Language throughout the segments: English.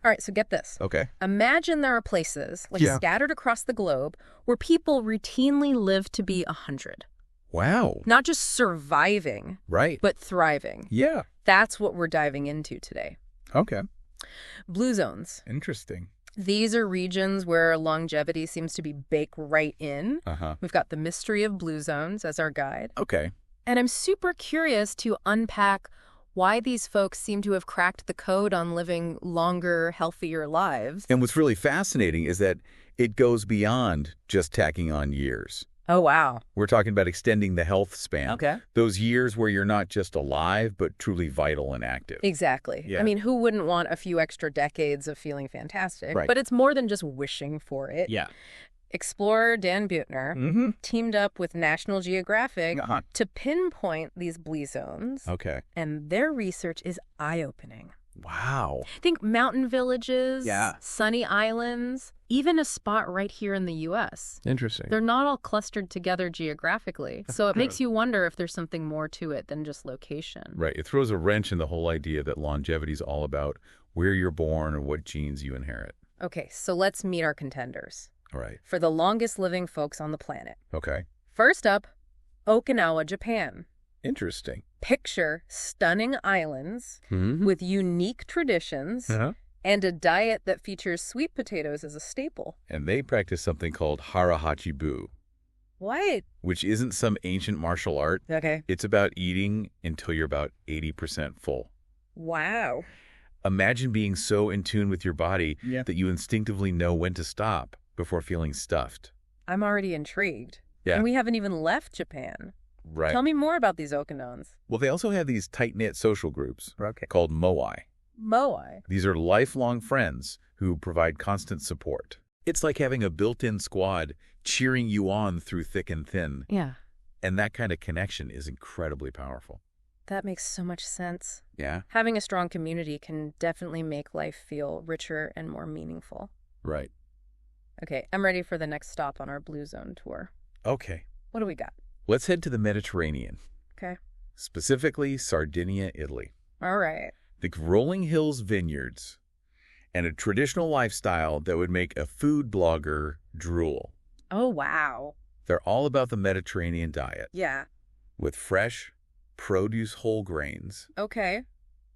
All right, so get this. Okay. Imagine there are places, like scattered across the globe, where people routinely live to be 100. Wow. Not just surviving, Right. but thriving. Yeah. That's what we're diving into today. Okay. Blue zones. Interesting. These are regions where longevity seems to be baked right in. We've got the mystery of blue zones as our guide. Okay. And I'm super curious to unpack why these folks seem to have cracked the code on living longer, healthier lives. And what's really fascinating is that it goes beyond just tacking on years. Oh, wow. We're talking about extending the health span. Okay. Those years where you're not just alive, but truly vital and active. Exactly. Yeah. I mean, who wouldn't want a few extra decades of feeling fantastic? Right. But it's more than just wishing for it. Yeah. Explorer Dan Buettner teamed up with National Geographic to pinpoint these blue zones. Okay. And their research is eye-opening. Wow. Think mountain villages, Yeah. sunny islands, even a spot right here in the U.S. Interesting. They're not all clustered together geographically, so it makes you wonder if there's something more to it than just location. Right. It throws a wrench in the whole idea that longevity is all about where you're born or what genes you inherit. Okay, so let's meet our contenders All right. for the longest living folks on the planet. Okay. First up, Okinawa, Japan. Interesting. Picture stunning islands with unique traditions Uh-huh. and a diet that features sweet potatoes as a staple. And they practice something called harahachibu, What? which isn't some ancient martial art. Okay. It's about eating until you're about 80% full. Wow. Imagine being so in tune with your body Yeah. that you instinctively know when to stop before feeling stuffed. I'm already intrigued. Yeah. And we haven't even left Japan. Right. Tell me more about these Okinawans. Well, they also have these tight-knit social groups Okay. called moai. Moai. These are lifelong friends who provide constant support. It's like having a built-in squad cheering you on through thick and thin. Yeah. And that kind of connection is incredibly powerful. That makes so much sense. Yeah? Having a strong community can definitely make life feel richer and more meaningful. Right. Okay, I'm ready for the next stop on our Blue Zone tour. Okay. What do we got? Let's head to the Mediterranean, Okay. specifically Sardinia, Italy. All right. Think rolling hills vineyards and a traditional lifestyle that would make a food blogger drool. Oh, wow. They're all about the Mediterranean diet Yeah. with fresh, produce whole grains Okay.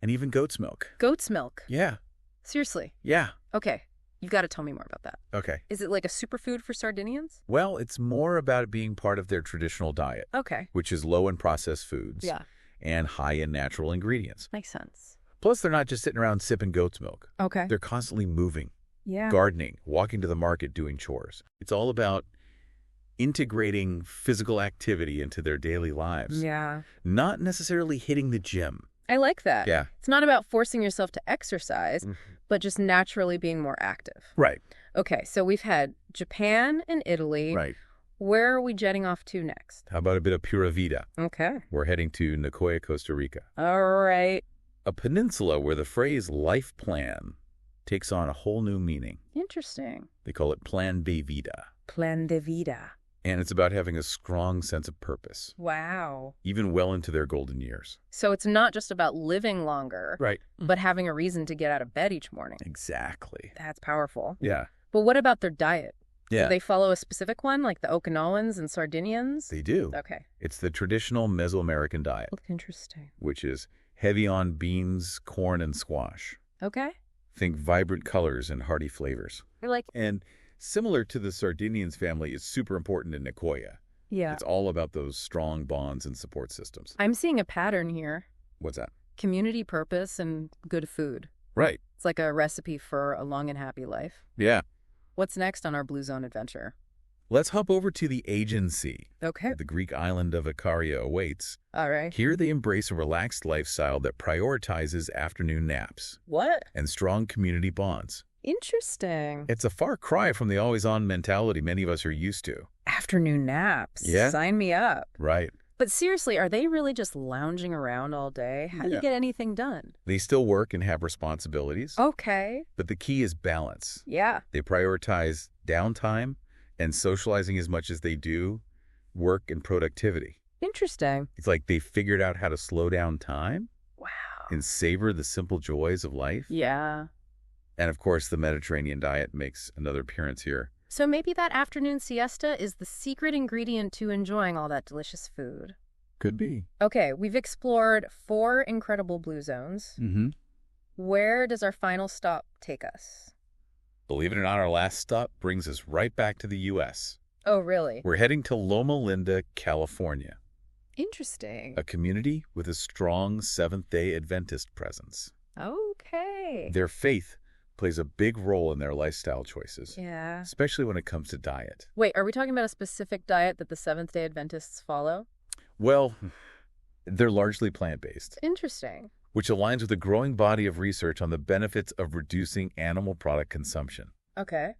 and even goat's milk. Goat's milk. Yeah. Seriously. Yeah. Okay. You've got to tell me more about that. Okay. Is it like a superfood for Sardinians? Well, it's more about it being part of their traditional diet, Okay. which is low in processed foods Yeah. and high in natural ingredients. Makes sense. Plus, they're not just sitting around sipping goat's milk. Okay. They're constantly moving, Yeah. gardening, walking to the market, doing chores. It's all about integrating physical activity into their daily lives, Yeah. not necessarily hitting the gym. I like that. Yeah. It's not about forcing yourself to exercise, but just naturally being more active. Right. Okay, so we've had Japan and Italy. Right. Where are we jetting off to next? How about a bit of Pura Vida? Okay. We're heading to Nicoya, Costa Rica, All right. a peninsula where the phrase life plan takes on a whole new meaning. Interesting. They call it Plan de Vida. Plan de vida. And it's about having a strong sense of purpose, Wow. even well into their golden years. So it's not just about living longer, Right. but having a reason to get out of bed each morning. Exactly. That's powerful. Yeah. But what about their diet? Yeah. Do they follow a specific one, like the Okinawans and Sardinians? They do. Okay. It's the traditional Mesoamerican diet, Interesting. which is heavy on beans, corn, and squash. Okay. Think vibrant colors and hearty flavors. You're like, And similar to the Sardinians family, it's super important in Nicoya. yeah. It's all about those strong bonds and support systems. I'm seeing a pattern here. What's that? Community purpose and good food. Right. It's like a recipe for a long and happy life. Yeah. What's next on our Blue Zone adventure? Let's hop over to the Aegean Sea. Okay. The Greek island of Ikaria awaits. All right. Here they embrace a relaxed lifestyle that prioritizes afternoon naps What? and strong community bonds. Interesting. It's a far cry from the always-on mentality many of us are used to. Afternoon naps. Yeah. Sign me up. Right. But seriously, are they really just lounging around all day? How do Yeah. you get anything done? They still work and have responsibilities, Okay. but the key is balance. Yeah. They prioritize downtime and socializing as much as they do work and productivity. Interesting. It's like they figured out how to slow down time Wow. and savor the simple joys of life. Yeah. And of course, the Mediterranean diet makes another appearance here. So maybe that afternoon siesta is the secret ingredient to enjoying all that delicious food. Could be. Okay, we've explored 4 incredible blue zones. Where does our final stop take us? Believe it or not, our last stop brings us right back to the U.S. Oh, really? We're heading to Loma Linda, California, Interesting. a community with a strong Seventh-day Adventist presence. Okay. Their faith plays a big role in their lifestyle choices, Yeah. especially when it comes to diet. Wait, are we talking about a specific diet that the Seventh-day Adventists follow? Well, they're largely plant-based, Interesting. which aligns with a growing body of research on the benefits of reducing animal product consumption. Okay.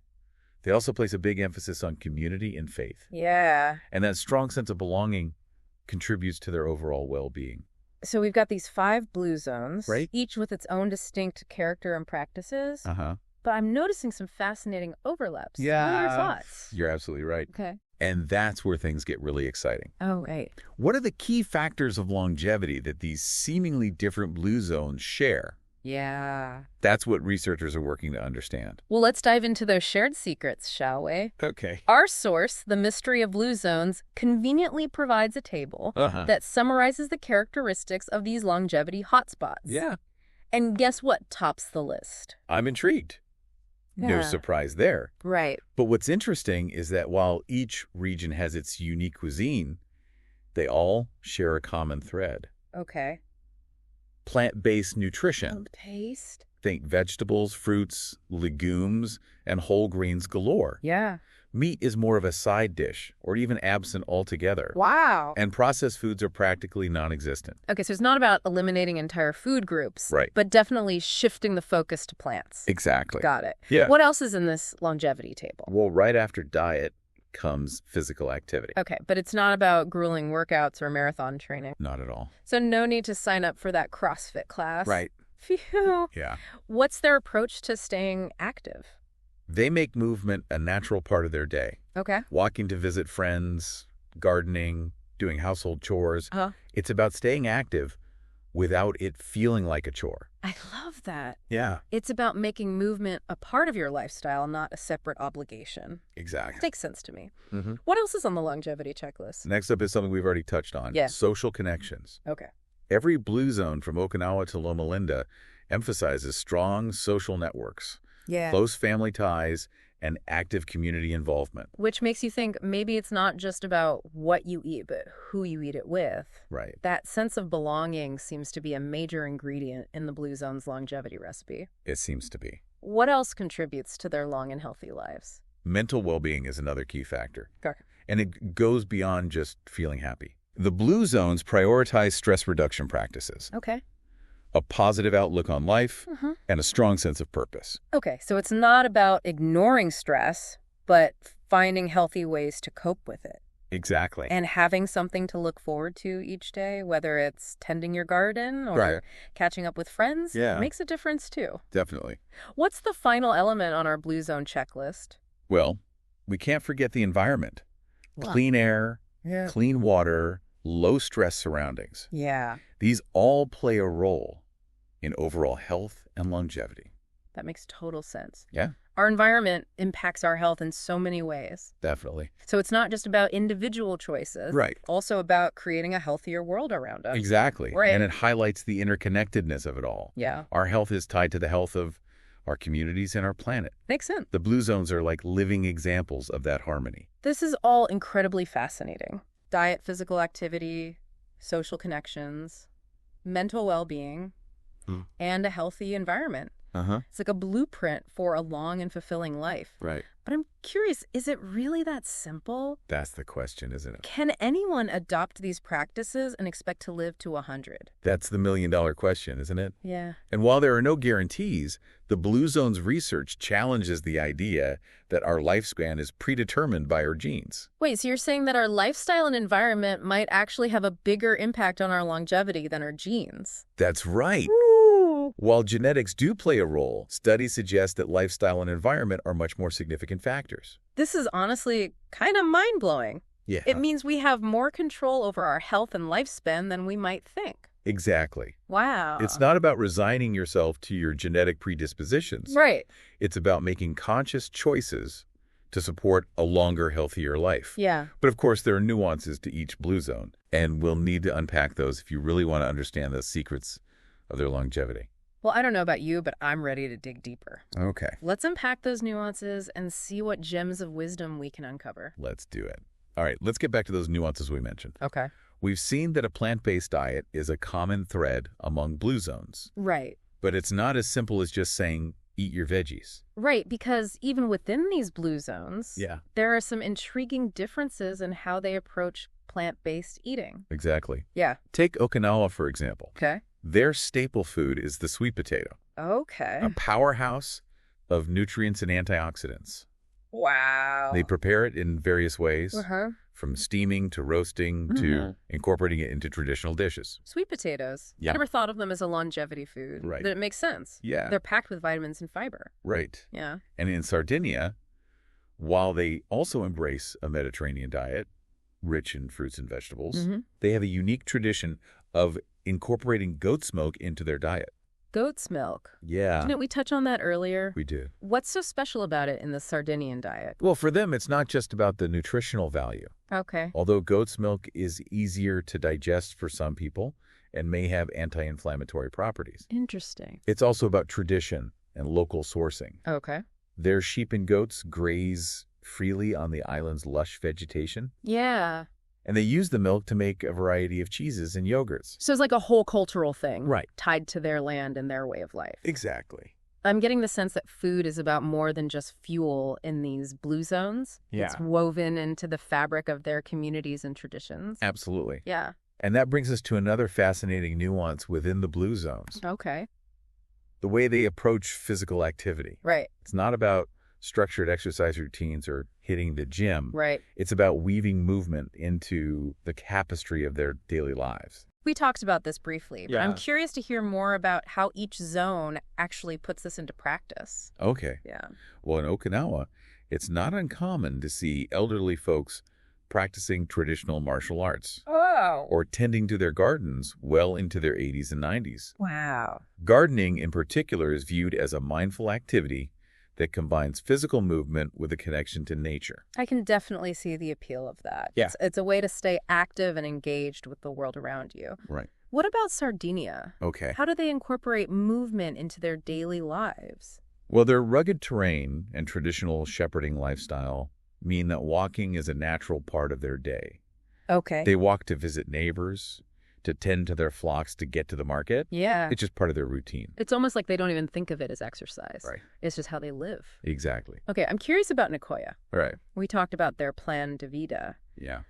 They also place a big emphasis on community and faith, Yeah. and that strong sense of belonging contributes to their overall well-being. So we've got these 5 blue zones, Right. each with its own distinct character and practices. Uh-huh. But I'm noticing some fascinating overlaps. Yeah. What are your thoughts? You're absolutely right. Okay. And that's where things get really exciting. Oh, right. What are the key factors of longevity that these seemingly different blue zones share? Yeah. That's what researchers are working to understand. Well, let's dive into those shared secrets, shall we? Okay. Our source, The Mystery of Blue Zones, conveniently provides a table that summarizes the characteristics of these longevity hotspots. Yeah. And guess what tops the list? I'm intrigued. No Yeah. surprise there. Right. But what's interesting is that while each region has its unique cuisine, they all share a common thread. Okay. Plant-based nutrition. Taste? Think vegetables, fruits, legumes, and whole grains galore. Yeah. Meat is more of a side dish, or even absent altogether. Wow. And processed foods are practically non-existent. Okay, so it's not about eliminating entire food groups, Right. but definitely shifting the focus to plants. Exactly. Got it. Yeah. What else is in this longevity table? Well, right after diet comes physical activity. Okay, but it's not about grueling workouts or marathon training. Not at all. So no need to sign up for that CrossFit class. Right. Phew. Yeah. What's their approach to staying active? They make movement a natural part of their day. Okay. Walking to visit friends, gardening, doing household chores. Uh-huh. It's about staying active without it feeling like a chore. I love that. Yeah. It's about making movement a part of your lifestyle, not a separate obligation. Exactly. Makes sense to me. Mm-hmm. What else is on the longevity checklist? Next up is something we've already touched on. Yeah. Social connections. Okay. Every blue zone from Okinawa to Loma Linda emphasizes strong social networks, Yeah. close family ties, and active community involvement. Which makes you think maybe it's not just about what you eat, but who you eat it with. Right. That sense of belonging seems to be a major ingredient in the Blue Zone's longevity recipe. It seems to be. What else contributes to their long and healthy lives? Mental well-being is another key factor. Okay. And it goes beyond just feeling happy. The blue zones prioritize stress reduction practices, Okay. a positive outlook on life, Uh-huh. and a strong sense of purpose. Okay, so it's not about ignoring stress, but finding healthy ways to cope with it. Exactly. And having something to look forward to each day, whether it's tending your garden or Right. catching up with friends, Yeah. makes a difference too. Definitely. What's the final element on our Blue Zone checklist? Well, we can't forget the environment. Wow. Clean air, Yeah. clean water, low-stress surroundings. Yeah, These all play a role in overall health and longevity. that makes total sense. Yeah, Our environment impacts our health in so many ways. definitely. So it's not just about individual choices. Right. Also about creating a healthier world around us. Exactly. Right. And it highlights the interconnectedness of it all. Yeah, Our health is tied to the health of our communities and our planet. makes sense. The blue zones are like living examples of that harmony. This is all incredibly fascinating. Diet, physical activity, social connections, mental well-being, and a healthy environment. Uh-huh. It's like a blueprint for a long and fulfilling life. Right. But I'm curious, is it really that simple? That's the question, isn't it? Can anyone adopt these practices and expect to live to 100? That's the million-dollar question, isn't it? Yeah. And while there are no guarantees, the Blue Zone's research challenges the idea that our lifespan is predetermined by our genes. Wait, so you're saying that our lifestyle and environment might actually have a bigger impact on our longevity than our genes? That's right. Ooh. While genetics do play a role, studies suggest that lifestyle and environment are much more significant factors. This is honestly kind of mind-blowing. Yeah. It means we have more control over our health and lifespan than we might think. Exactly. Wow. It's not about resigning yourself to your genetic predispositions. Right. It's about making conscious choices to support a longer, healthier life. Yeah. But of course, there are nuances to each blue zone, and we'll need to unpack those if you really want to understand the secrets of their longevity. Well, I don't know about you, but I'm ready to dig deeper. Okay. Let's unpack those nuances and see what gems of wisdom we can uncover. Let's do it. All right, let's get back to those nuances we mentioned. Okay. We've seen that a plant-based diet is a common thread among blue zones. Right. But it's not as simple as just saying, eat your veggies. Right, because even within these blue zones, Yeah. there are some intriguing differences in how they approach plant-based eating. Exactly. Yeah. Take Okinawa, for example. Okay. Their staple food is the sweet potato, Okay. a powerhouse of nutrients and antioxidants. Wow. They prepare it in various ways, Uh-huh. from steaming to roasting to incorporating it into traditional dishes. Sweet potatoes. Yeah. I never thought of them as a longevity food. Right. But it makes sense. Yeah. They're packed with vitamins and fiber. Right. Yeah. And in Sardinia, while they also embrace a Mediterranean diet, rich in fruits and vegetables, they have a unique tradition of incorporating goat's milk into their diet. Goat's milk. Yeah, Didn't we touch on that earlier? we do. What's so special about it in the Sardinian diet? Well, for them, it's not just about the nutritional value. Okay. Although goat's milk is easier to digest for some people and may have anti-inflammatory properties, Interesting. it's also about tradition and local sourcing. Okay. Their sheep and goats graze freely on the island's lush vegetation, Yeah. and they use the milk to make a variety of cheeses and yogurts. So it's like a whole cultural thing. Right. Tied to their land and their way of life. Exactly. I'm getting the sense that food is about more than just fuel in these blue zones. Yeah. It's woven into the fabric of their communities and traditions. Absolutely. Yeah. And that brings us to another fascinating nuance within the blue zones, Okay. the way they approach physical activity. Right. It's not about structured exercise routines or hitting the gym. Right. It's about weaving movement into the tapestry of their daily lives. We talked about this briefly, but I'm Yeah. curious to hear more about how each zone actually puts this into practice. Okay. Yeah. Well, in Okinawa, it's not uncommon to see elderly folks practicing traditional martial arts Oh. or tending to their gardens well into their 80s and 90s. Wow. Gardening, in particular, is viewed as a mindful activity that combines physical movement with a connection to nature. I can definitely see the appeal of that. Yeah. It's a way to stay active and engaged with the world around you. Right. What about Sardinia? Okay. How do they incorporate movement into their daily lives? Well, their rugged terrain and traditional shepherding lifestyle mean that walking is a natural part of their day. Okay. They walk to visit neighbors, to tend to their flocks, to get to the market. Yeah. It's just part of their routine. It's almost like they don't even think of it as exercise. Right. It's just how they live. Exactly. Okay, I'm curious about Nicoya. Right. We talked about their plan de vida, Yeah.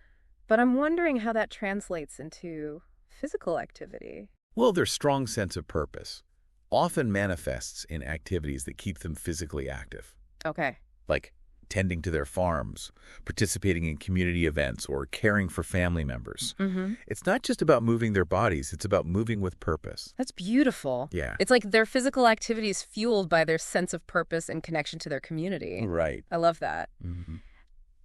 but I'm wondering how that translates into physical activity. Well, their strong sense of purpose often manifests in activities that keep them physically active, Okay. like tending to their farms, participating in community events, or caring for family members. Mm-hmm. It's not just about moving their bodies, it's about moving with purpose. That's beautiful. Yeah. It's like their physical activity is fueled by their sense of purpose and connection to their community. Right. I love that. Mm-hmm.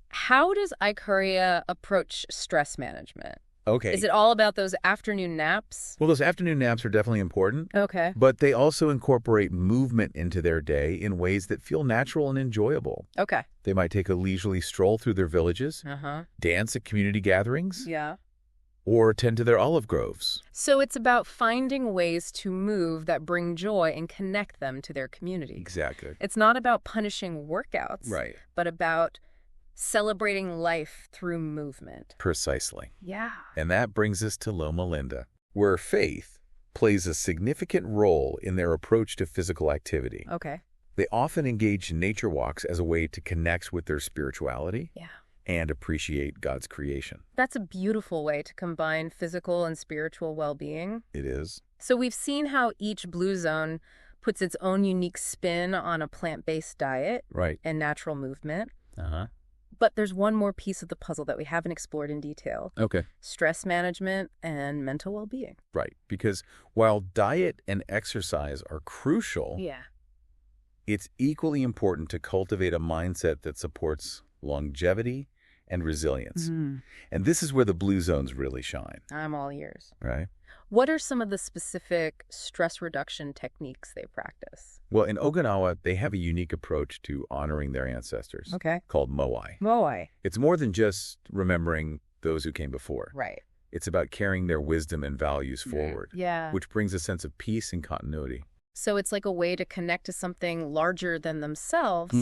How does Ikaria approach stress management? Okay. Is it all about those afternoon naps? Well, those afternoon naps are definitely important, Okay. but they also incorporate movement into their day in ways that feel natural and enjoyable. Okay. They might take a leisurely stroll through their villages, Uh-huh. dance at community gatherings, Yeah. or tend to their olive groves. So it's about finding ways to move that bring joy and connect them to their community. Exactly. It's not about punishing workouts, Right. but about celebrating life through movement. Precisely. Yeah. And that brings us to Loma Linda, where faith plays a significant role in their approach to physical activity. Okay. They often engage in nature walks as a way to connect with their spirituality Yeah. and appreciate God's creation. That's a beautiful way to combine physical and spiritual well-being. It is. So we've seen how each blue zone puts its own unique spin on a plant-based diet Right. and natural movement. Uh-huh. But there's one more piece of the puzzle that we haven't explored in detail: Okay. stress management and mental well-being. Right. Because while diet and exercise are crucial, Yeah. it's equally important to cultivate a mindset that supports longevity and resilience. Mm-hmm. And this is where the blue zones really shine, I'm all ears. right? What are some of the specific stress reduction techniques they practice? Well, in Okinawa, they have a unique approach to honoring their ancestors called moai. Moai. It's more than just remembering those who came before. Right. It's about carrying their wisdom and values forward, Yeah. which brings a sense of peace and continuity. So it's like a way to connect to something larger than themselves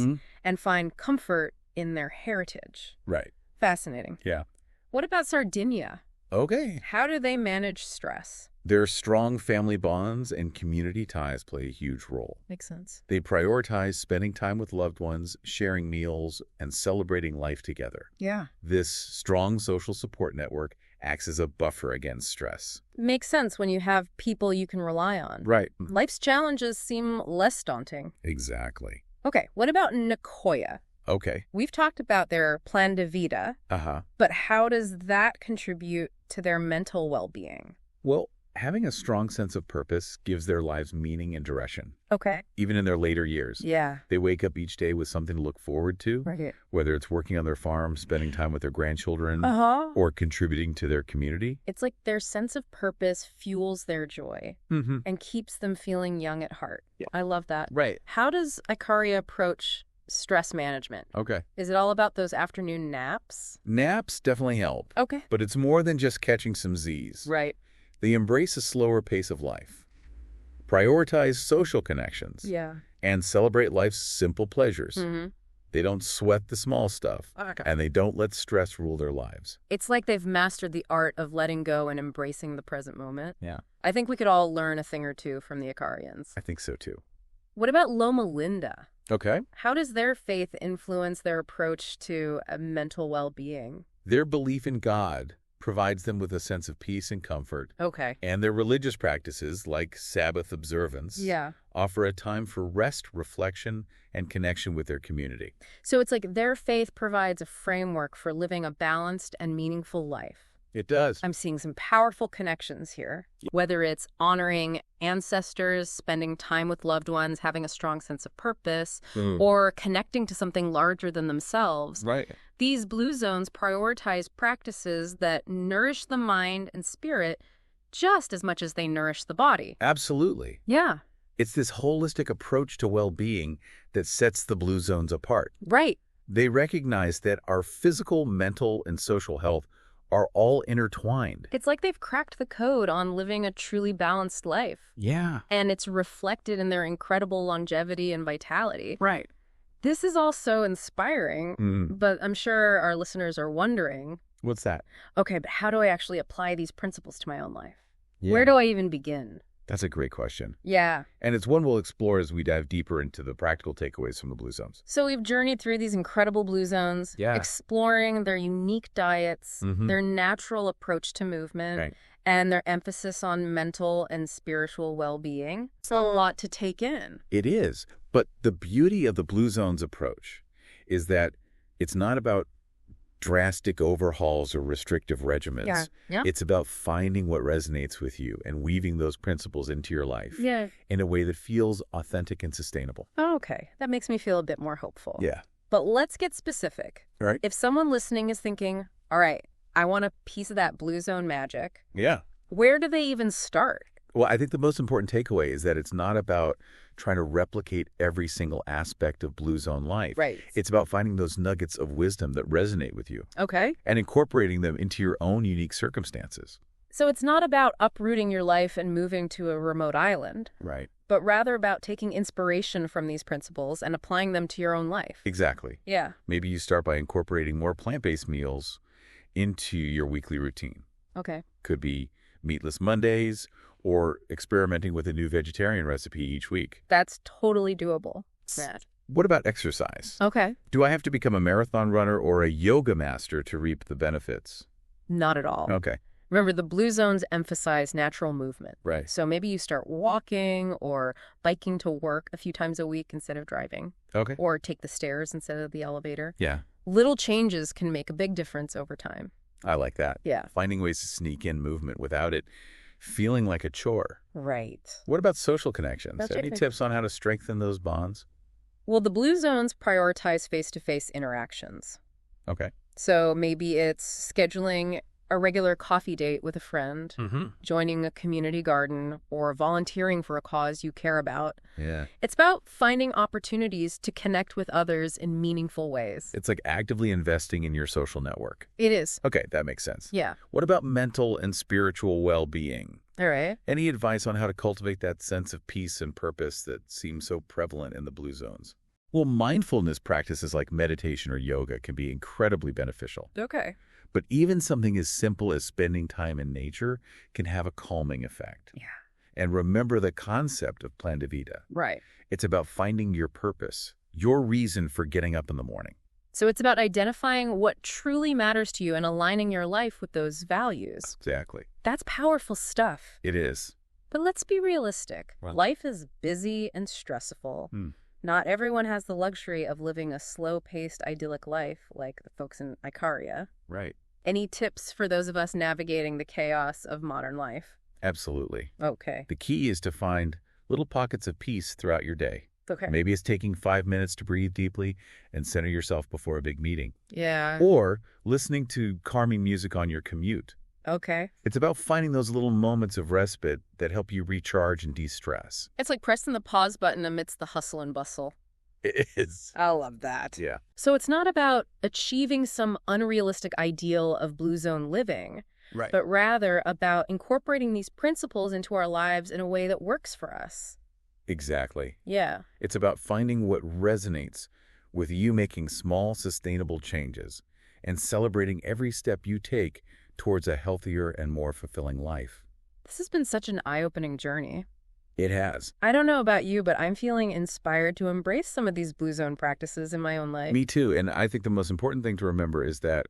and find comfort in their heritage. Right. Fascinating. Yeah. What about Sardinia? Okay. How do they manage stress? Their strong family bonds and community ties play a huge role. Makes sense. They prioritize spending time with loved ones, sharing meals, and celebrating life together. Yeah. This strong social support network acts as a buffer against stress. Makes sense when you have people you can rely on. Right. Life's challenges seem less daunting. Exactly. Okay, what about Nicoya? Okay. We've talked about their plan de vida, but how does that contribute to their mental well-being? Well, having a strong sense of purpose gives their lives meaning and direction. Okay. Even in their later years. Yeah. They wake up each day with something to look forward to, Right. whether it's working on their farm, spending time with their grandchildren, or contributing to their community. It's like their sense of purpose fuels their joy and keeps them feeling young at heart. Yeah. I love that. Right. How does Ikaria approach stress management? Okay. Is it all about those afternoon naps? Naps definitely help. Okay. But it's more than just catching some Z's. Right. They embrace a slower pace of life, prioritize social connections, Yeah. and celebrate life's simple pleasures. They don't sweat the small stuff, and they don't let stress rule their lives. It's like they've mastered the art of letting go and embracing the present moment. Yeah. I think we could all learn a thing or two from the Ikarians. I think so, too. What about Loma Linda? Okay. How does their faith influence their approach to mental well-being? Their belief in God provides them with a sense of peace and comfort. Okay. And their religious practices, like Sabbath observance, offer a time for rest, reflection, and connection with their community. So it's like their faith provides a framework for living a balanced and meaningful life. It does. I'm seeing some powerful connections here, whether it's honoring ancestors, spending time with loved ones, having a strong sense of purpose, or connecting to something larger than themselves. Right. These blue zones prioritize practices that nourish the mind and spirit just as much as they nourish the body. Absolutely. Yeah. It's this holistic approach to well-being that sets the blue zones apart. Right. They recognize that our physical, mental, and social health are all intertwined. It's like they've cracked the code on living a truly balanced life. Yeah. And it's reflected in their incredible longevity and vitality. Right. This is all so inspiring, but I'm sure our listeners are wondering, What's that? okay, but how do I actually apply these principles to my own life? Yeah. Where do I even begin? That's a great question. Yeah. And it's one we'll explore as we dive deeper into the practical takeaways from the blue zones. So we've journeyed through these incredible blue zones, exploring their unique diets, their natural approach to movement, and their emphasis on mental and spiritual well-being. It's a lot to take in. It is. But the beauty of the blue zones approach is that it's not about drastic overhauls or restrictive regimens. It's about finding what resonates with you and weaving those principles into your life in a way that feels authentic and sustainable. Okay, that makes me feel a bit more hopeful. Yeah. But let's get specific. Right. If someone listening is thinking, all right, I want a piece of that blue zone magic, where do they even start? Well, I think the most important takeaway is that it's not about trying to replicate every single aspect of blue zone life. Right. It's about finding those nuggets of wisdom that resonate with you. Okay. And incorporating them into your own unique circumstances. So it's not about uprooting your life and moving to a remote island. Right. But rather about taking inspiration from these principles and applying them to your own life. Exactly. Yeah. Maybe you start by incorporating more plant-based meals into your weekly routine. Okay. Could be meatless Mondays or experimenting with a new vegetarian recipe each week. That's totally doable. Matt. What about exercise? Okay. Do I have to become a marathon runner or a yoga master to reap the benefits? Not at all. Okay. Remember, the blue zones emphasize natural movement. Right. So maybe you start walking or biking to work a few times a week instead of driving. Okay. Or take the stairs instead of the elevator. Yeah. Little changes can make a big difference over time. I like that. Yeah. Finding ways to sneak in movement without it feeling like a chore. Right. What about social connections? That's Any tips on how to strengthen those bonds? Well, the blue zones prioritize face-to-face interactions. Okay. So maybe it's scheduling a regular coffee date with a friend, joining a community garden, or volunteering for a cause you care about. Yeah. It's about finding opportunities to connect with others in meaningful ways. It's like actively investing in your social network. It is. Okay, that makes sense. Yeah. What about mental and spiritual well-being? All right. Any advice on how to cultivate that sense of peace and purpose that seems so prevalent in the blue zones? Well, mindfulness practices like meditation or yoga can be incredibly beneficial. Okay. But even something as simple as spending time in nature can have a calming effect. Yeah. And remember the concept of plan de vida. Right. It's about finding your purpose, your reason for getting up in the morning. So it's about identifying what truly matters to you and aligning your life with those values. Exactly. That's powerful stuff. It is. But let's be realistic. Well, life is busy and stressful. Not everyone has the luxury of living a slow-paced, idyllic life like the folks in Ikaria. Right. Any tips for those of us navigating the chaos of modern life? Absolutely. Okay. The key is to find little pockets of peace throughout your day. Okay. Maybe it's taking 5 minutes to breathe deeply and center yourself before a big meeting. Yeah. Or listening to calming music on your commute. Okay. It's about finding those little moments of respite that help you recharge and de-stress. It's like pressing the pause button amidst the hustle and bustle. It is. I love that. Yeah. So it's not about achieving some unrealistic ideal of blue zone living, Right. but rather about incorporating these principles into our lives in a way that works for us. Exactly. Yeah. It's about finding what resonates with you, making small, sustainable changes and celebrating every step you take towards a healthier and more fulfilling life. This has been such an eye-opening journey. It has. I don't know about you, but I'm feeling inspired to embrace some of these blue zone practices in my own life. Me too. And I think the most important thing to remember is that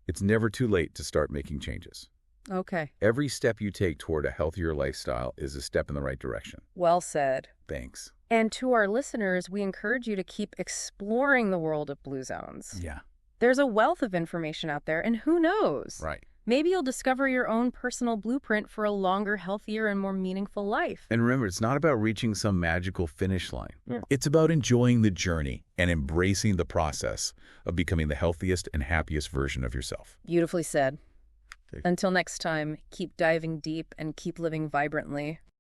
it's never too late to start making changes. Okay. Every step you take toward a healthier lifestyle is a step in the right direction. Well said. Thanks. And to our listeners, we encourage you to keep exploring the world of blue zones. Yeah. There's a wealth of information out there, and who knows? Right. Maybe you'll discover your own personal blueprint for a longer, healthier, and more meaningful life. And remember, it's not about reaching some magical finish line. Yeah. It's about enjoying the journey and embracing the process of becoming the healthiest and happiest version of yourself. Beautifully said. Until next time, keep diving deep and keep living vibrantly.